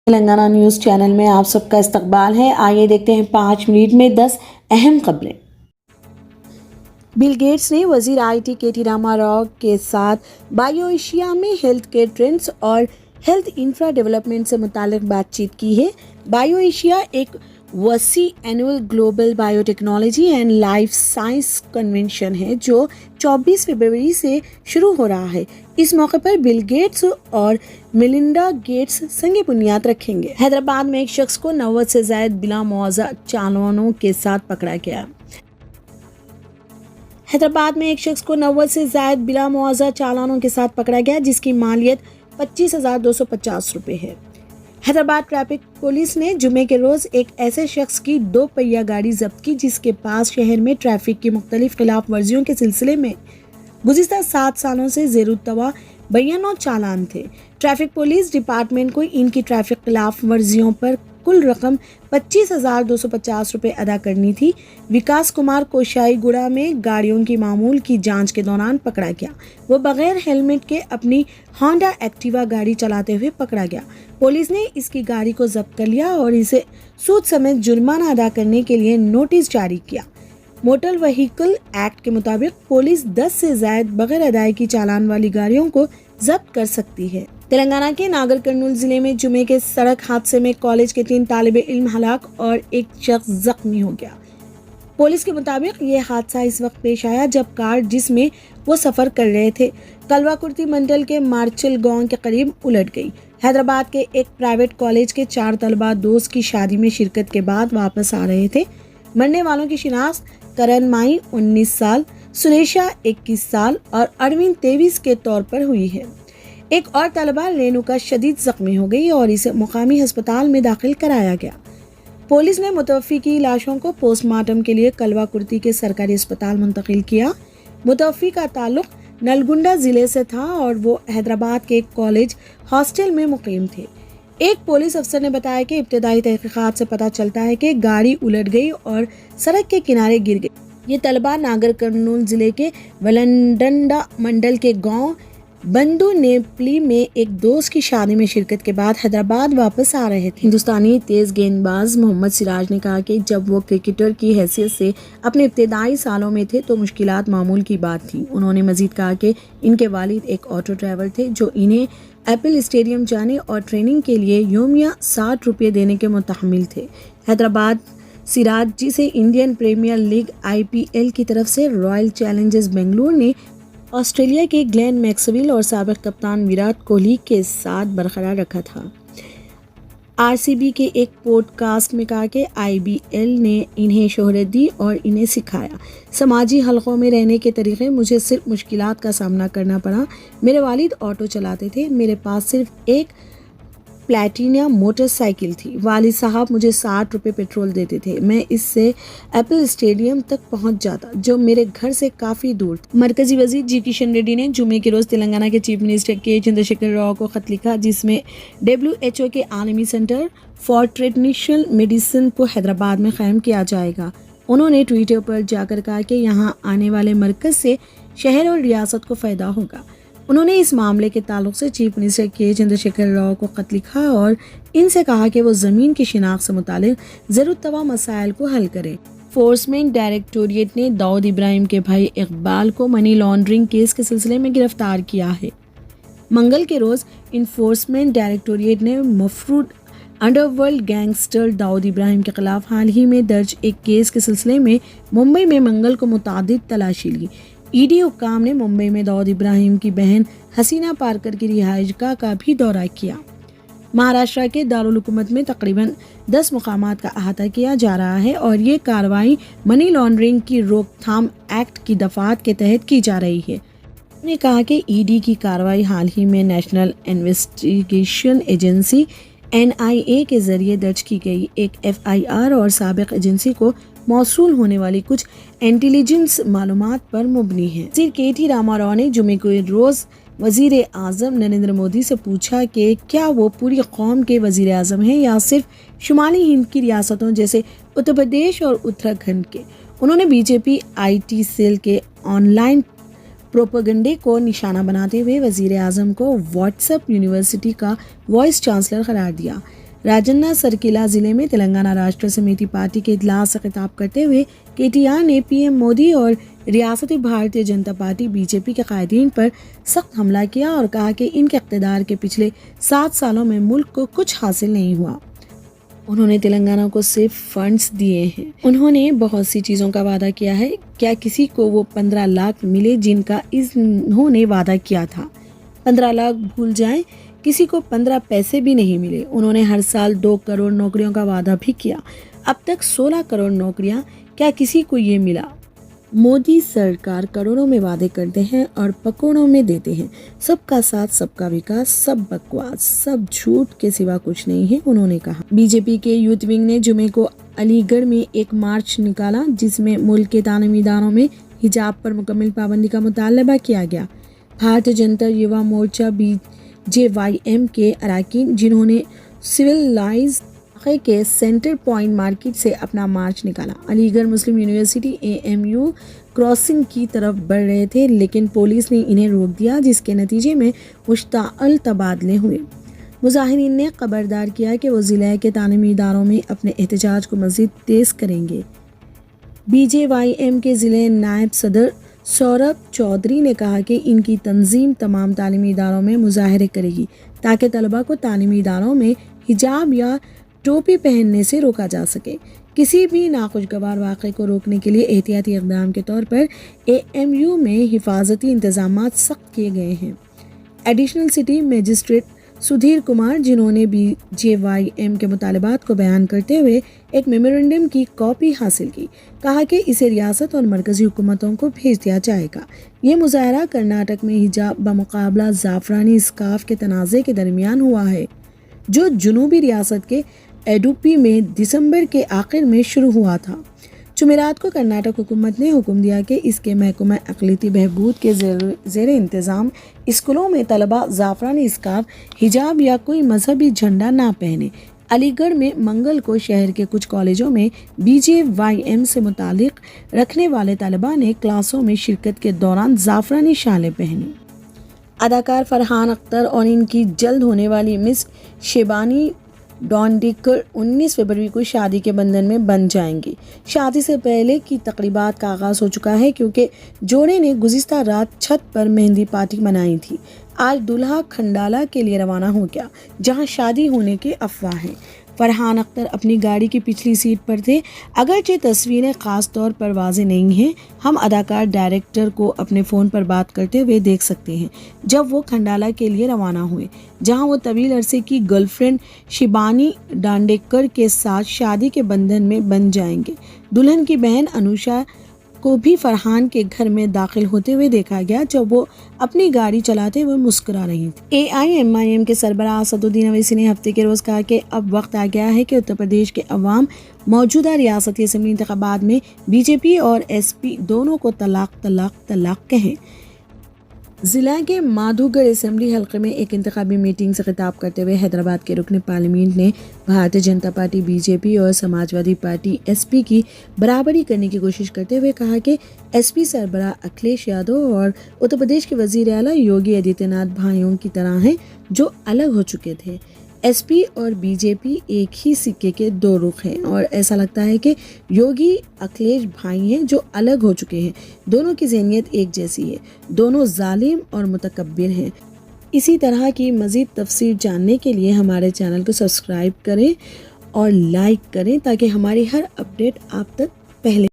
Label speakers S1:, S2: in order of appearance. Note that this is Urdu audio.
S1: تلنگانہ نیوز چینل میں آپ سب کا استقبال ہے۔ آئیے دیکھتے ہیں 5 منٹ میں 10 اہم خبریں۔ بل گیٹس نے وزیر آئی ٹی کے ٹی راما راؤ کے ساتھ بائیو ایشیا میں ہیلتھ کیئر ٹرینڈز اور ہیلتھ انفرا ڈیولپمنٹ سے متعلق بات چیت کی ہے۔ بائیو ایشیا ایک وسیع annual global bio technology and life science convention ہے جو 24 فروری سے شروع ہو رہا ہے۔ اس موقع پر بل گیٹس اور میلنڈا گیٹس سنگ بنیاد رکھیں گے۔ حیدرآباد میں ایک شخص کو 90 سے زائد بلا معاوضہ چالانوں کے ساتھ پکڑا گیا۔ حیدرآباد میں ایک شخص کو 90 سے زائد بلا معاوضہ چالانوں کے ساتھ پکڑا گیا جس کی مالیت 25,250 روپے ہے۔ حیدرآباد ٹریفک پولیس نے جمعے کے روز ایک ایسے شخص کی 2 پہیہ گاڑی ضبط کی جس کے پاس شہر میں ٹریفک کی مختلف خلاف ورزیوں کے سلسلے میں گزشتہ 7 سالوں سے زیر التواء 92 چالان تھے۔ ٹریفک پولیس ڈپارٹمنٹ کو ان کی ٹریفک خلاف ورزیوں پر کل رقم 25,250 روپے ادا کرنی تھی۔ وکاس کمار کوشائی گوڑا میں گاڑیوں کی معمول کی جانچ کے دوران پکڑا گیا۔ وہ بغیر ہیلمٹ کے اپنی ہونڈا ایکٹیوا گاڑی چلاتے ہوئے پکڑا گیا۔ پولیس نے اس کی گاڑی کو ضبط کر لیا اور اسے سود سمیت جرمانہ ادا کرنے کے لیے نوٹس جاری کیا۔ موٹر وہیکل ایکٹ کے مطابق پولیس 10 سے زائد بغیر ادائیگی چالان والی گاڑیوں کو ضبط کر سکتی ہے۔ تلنگانہ کے ناگر کرنول ضلع میں جمعے کے سڑک حادثے میں کالج کے 3 طالب علم ہلاک اور ایک شخص زخمی ہو گیا۔ پولیس کے مطابق یہ حادثہ اس وقت پیش آیا جب کار جس میں وہ سفر کر رہے تھے کلوا کرتی منڈل کے مارچل گاؤں کے قریب الٹ گئی۔ حیدرآباد کے ایک پرائیویٹ کالج کے 4 طلباء دوست کی شادی میں شرکت کے بعد واپس آ رہے تھے۔ مرنے والوں کی شناخت کرن مائی 19 سال، سریشا 21 سال اور اروند 23 کے طور پر ہوئی ہے۔ ایک اور طالبہ رینوکا شدید زخمی ہو گئی اور اسے مقامی ہسپتال میں داخل کرایا گیا۔ پولیس نے متوفی کی لاشوں کو پوسٹ مارٹم کے لیے کلوا کرتی کے سرکاری اسپتال منتقل کیا۔ متوفی کا تعلق نلگنڈا ضلع سے تھا اور وہ حیدرآباد کے ایک کالج ہاسٹل میں مقیم تھے۔ ایک پولیس افسر نے بتایا کہ ابتدائی تحقیقات سے پتہ چلتا ہے کہ گاڑی الٹ گئی اور سڑک کے کنارے گر گئی۔ یہ طلبہ ناگر کرنول ضلع کے ولنڈنڈا منڈل کے گاؤں بندو نیپلی میں ایک دوست کی شادی میں شرکت کے بعد حیدرآباد واپس آ رہے تھے۔ ہندوستانی تیز گیند باز محمد سراج نے کہا کہ جب وہ کرکٹر کی حیثیت سے اپنے ابتدائی سالوں میں تھے تو مشکلات معمول کی بات تھی۔ انہوں نے مزید کہا کہ ان کے والد ایک آٹو ڈرائیور تھے جو انہیں ایپل اسٹیڈیم جانے اور ٹریننگ کے لیے یومیہ 60 روپے دینے کے متحمل تھے۔ حیدرآباد سراج جسے انڈین پریمیئر لیگ IPL کی طرف سے رائل چیلنجرز بنگلور نے آسٹریلیا کے گلین میکسویل اور سابق کپتان وراٹ کوہلی کے ساتھ برقرار رکھا تھا، RCB کے ایک پوڈ کاسٹ میں کہا کہ IBL نے انہیں شہرت دی اور انہیں سکھایا۔ سماجی حلقوں میں رہنے کے طریقے مجھے صرف مشکلات کا سامنا کرنا پڑا۔ میرے والد آٹو چلاتے تھے، میرے پاس صرف ایک پلیٹینیا موٹر سائیکل تھی۔ والد صاحب مجھے 60 روپے پیٹرول دیتے تھے، میں اس سے ایپل اسٹیڈیم تک پہنچ جاتا جو میرے گھر سے کافی دور تھا۔ مرکزی وزیر جی کشن ریڈی نے جمعے کے روز تلنگانہ کے چیف منسٹر کے چندر شیکھر راؤ کو خط لکھا جس میں WHO کے عالمی سینٹر فار ٹریڈیشنل میڈیسن کو حیدرآباد میں قائم کیا جائے گا۔ انہوں نے ٹویٹر پر جا کر کہا کہ یہاں آنے والے مرکز سے شہر اور ریاست کو فائدہ ہوگا۔ انہوں نے اس معاملے کے تعلق سے چیف منسٹر کے چندر شیکھر راؤ کو خط لکھا اور ان سے کہا کہ وہ زمین کی شناخت سے متعلق زیر التواء مسائل کو حل کریں۔ انفورسمنٹ ڈائریکٹوریٹ نے داؤد ابراہیم کے بھائی اقبال کو منی لانڈرنگ کیس کے سلسلے میں گرفتار کیا ہے۔ منگل کے روز انفورسمنٹ ڈائریکٹوریٹ نے مفرور انڈر ورلڈ گینگسٹر داؤد ابراہیم کے خلاف حال ہی میں درج ایک کیس کے سلسلے میں ممبئی میں منگل کو متعدد تلاشی لی۔ ED حکام نے ممبئی میں داؤد ابراہیم کی بہن حسینہ پارکر کی رہائش گاہ کا بھی دورہ کیا۔ مہاراشٹر کے دارالحکومت میں تقریباً 10 مقامات کا احاطہ کیا جا رہا ہے اور یہ کارروائی منی لانڈرنگ کی روک تھام ایکٹ کی دفعات کے تحت کی جا رہی ہے۔ انہوں نے کہا کہ ED کی کارروائی حال ہی میں نیشنل انویسٹیگیشن ایجنسی NIA کے ذریعے درج کی گئی ایک FIR اور سابق ایجنسی کو موصول ہونے والی کچھ انٹیلیجنس معلومات پر مبنی ہے۔ وزیر کے ٹی راما راؤ نے جمعے کے روز وزیر اعظم نریندر مودی سے پوچھا کہ کیا وہ پوری قوم کے وزیر اعظم ہیں یا صرف شمالی ہند کی ریاستوں جیسے اتر پردیش اور اتراکھنڈ کے۔ انہوں نے BJP IT سیل کے آن لائن پروپیگنڈے کو نشانہ بناتے ہوئے وزیر اعظم کو واٹس ایپ یونیورسٹی کا وائس چانسلر قرار دیا۔ راجنا سرکیلا ضلع میں تلنگانہ راشٹر سمیتی پارٹی کے اجلاس سے خطاب کرتے ہوئے KTR نے PM مودی اور ریاستی بھارتیہ جنتا پارٹی BJP کے قائدین پر سخت حملہ کیا اور کہا کہ ان کے اقتدار کے پچھلے 7 سالوں میں ملک کو کچھ حاصل نہیں ہوا۔ انہوں نے تلنگانہ کو صرف فنڈز دیے ہیں۔ انہوں نے بہت سی چیزوں کا وعدہ کیا ہے، کیا کسی کو وہ 15 لاکھ ملے جن کا انہوں نے وعدہ کیا تھا؟ 15 لاکھ بھول جائیں، کسی کو 15 پیسے بھی نہیں ملے۔ انہوں نے ہر سال 2 کروڑ نوکریوں کا وعدہ بھی کیا، اب تک 16 کروڑ نوکریاں، کیا کسی کو یہ ملا؟ مودی سرکار کروڑوں میں وعدے کرتے ہیں اور پکوڑوں میں دیتے ہیں۔ سب کا ساتھ، سب کا وکاس، سب بکواس، سب جھوٹ کے سوا کچھ نہیں ہے، انہوں نے کہا۔ BJP کے یوتھ ونگ نے جمعے کو علی گڑھ میں ایک مارچ نکالا جس میں ملک کے تعلیمی اداروں میں حجاب پر مکمل پابندی کا مطالبہ کیا گیا۔ بھارتیہ جنتا یووا مورچہ BJYM کے اراکین جنہوں نے سول لائنز کے سینٹر پوائنٹ مارکیٹ سے اپنا مارچ نکالا، علی گڑھ مسلم یونیورسٹی AMU کراسنگ کی طرف بڑھ رہے تھے لیکن پولیس نے انہیں روک دیا جس کے نتیجے میں مشتعل تبادلے ہوئے۔ مظاہرین نے خبردار کیا کہ وہ ضلع کے تعلیمی اداروں میں اپنے احتجاج کو مزید تیز کریں گے۔ BJYM کے ضلع نائب صدر سوربھ چودھری نے کہا کہ ان کی تنظیم تمام تعلیمی اداروں میں مظاہرے کرے گی تاکہ طلباء کو تعلیمی اداروں میں حجاب یا ٹوپی پہننے سے روکا جا سکے۔ کسی بھی ناخوشگوار واقعے کو روکنے کے لیے احتیاطی اقدام کے طور پر AMU میں حفاظتی انتظامات سخت کیے گئے ہیں۔ Additional city magistrate Sudheer Kumar جنہوں نے BJYM کے مطالبات کو بیان کرتے ہوئے ایک میمورنڈم کی کاپی حاصل کی، کہا کہ اسے ریاست اور مرکزی حکومتوں کو بھیج دیا جائے گا۔ یہ مظاہرہ کرناٹک میں حجاب بمقابلہ زعفرانی اسکارف کے تنازع کے درمیان ہوا ہے جو جنوبی ریاست کے اڈوپی میں دسمبر کے آخر میں شروع ہوا تھا۔ جمعرات کو کرناٹک حکومت نے حکم دیا کہ اس کے محکمہ اقلیتی بہبود کے زیر انتظام اسکولوں میں طلباء زعفرانی اسکارف، حجاب یا کوئی مذہبی جھنڈا نہ پہنے۔ علی گڑھ میں منگل کو شہر کے کچھ کالجوں میں BJYM سے متعلق رکھنے والے طلباء نے کلاسوں میں شرکت کے دوران زعفرانی شالیں پہنی۔ اداکار فرحان اختر اور ان کی جلد ہونے والی مس شیبانی ڈانڈیکر 19 فروری کو شادی کے بندھن میں بندھ جائیں گی۔ شادی سے پہلے کی تقریبات کا آغاز ہو چکا ہے کیونکہ جوڑے نے گزشتہ رات چھت پر مہندی پارٹی منائی تھی۔ آج دلہا کھنڈالہ کے لیے روانہ ہو گیا جہاں شادی ہونے کی افواہ ہیں۔ فرحان اختر اپنی گاڑی کی پچھلی سیٹ پر تھے۔ اگرچہ تصویریں خاص طور پر واضح نہیں ہیں، ہم اداکار ڈائریکٹر کو اپنے فون پر بات کرتے ہوئے دیکھ سکتے ہیں جب وہ کھنڈالہ کے لیے روانہ ہوئے جہاں وہ طویل عرصے کی گرل فرینڈ شیبانی ڈانڈیکر کے ساتھ شادی کے بندھن میں بندھ جائیں گے۔ دلہن کی بہن انوشا کو بھی فرحان کے گھر میں داخل ہوتے ہوئے دیکھا گیا جب وہ اپنی گاڑی چلاتے ہوئے مسکرا رہی تھی۔ AIMIM کے سربراہ اسدالدین اویسی نے ہفتے کے روز کہا کہ اب وقت آ گیا ہے کہ اتر پردیش کے عوام موجودہ ریاستی اسمبلی انتخابات میں BJP اور SP دونوں کو طلاق طلاق طلاق کہیں۔ ضلع کے مادھوگڑھ اسمبلی حلقے میں ایک انتخابی میٹنگ سے خطاب کرتے ہوئے حیدرآباد کے رکن پارلیمنٹ نے بھارتیہ جنتا پارٹی BJP اور سماجوادی پارٹی SP کی برابری کرنے کی کوشش کرتے ہوئے کہا کہ SP سربراہ اکھلیش یادو اور اتر پردیش کے وزیر اعلیٰ یوگی آدتیہ ناتھ بھائیوں کی طرح ہیں جو الگ ہو چکے تھے۔ SP اور BJP ایک ہی سکے کے 2 رخ ہیں اور ایسا لگتا ہے کہ یوگی اکھلیش بھائی ہیں جو الگ ہو چکے ہیں۔ دونوں کی ذہنیت ایک جیسی ہے، دونوں ظالم اور متکبر ہیں۔ اسی طرح کی مزید تفصیل جاننے کے لیے ہمارے چینل کو سبسکرائب کریں اور لائک کریں تاکہ ہماری ہر اپڈیٹ آپ تک پہلے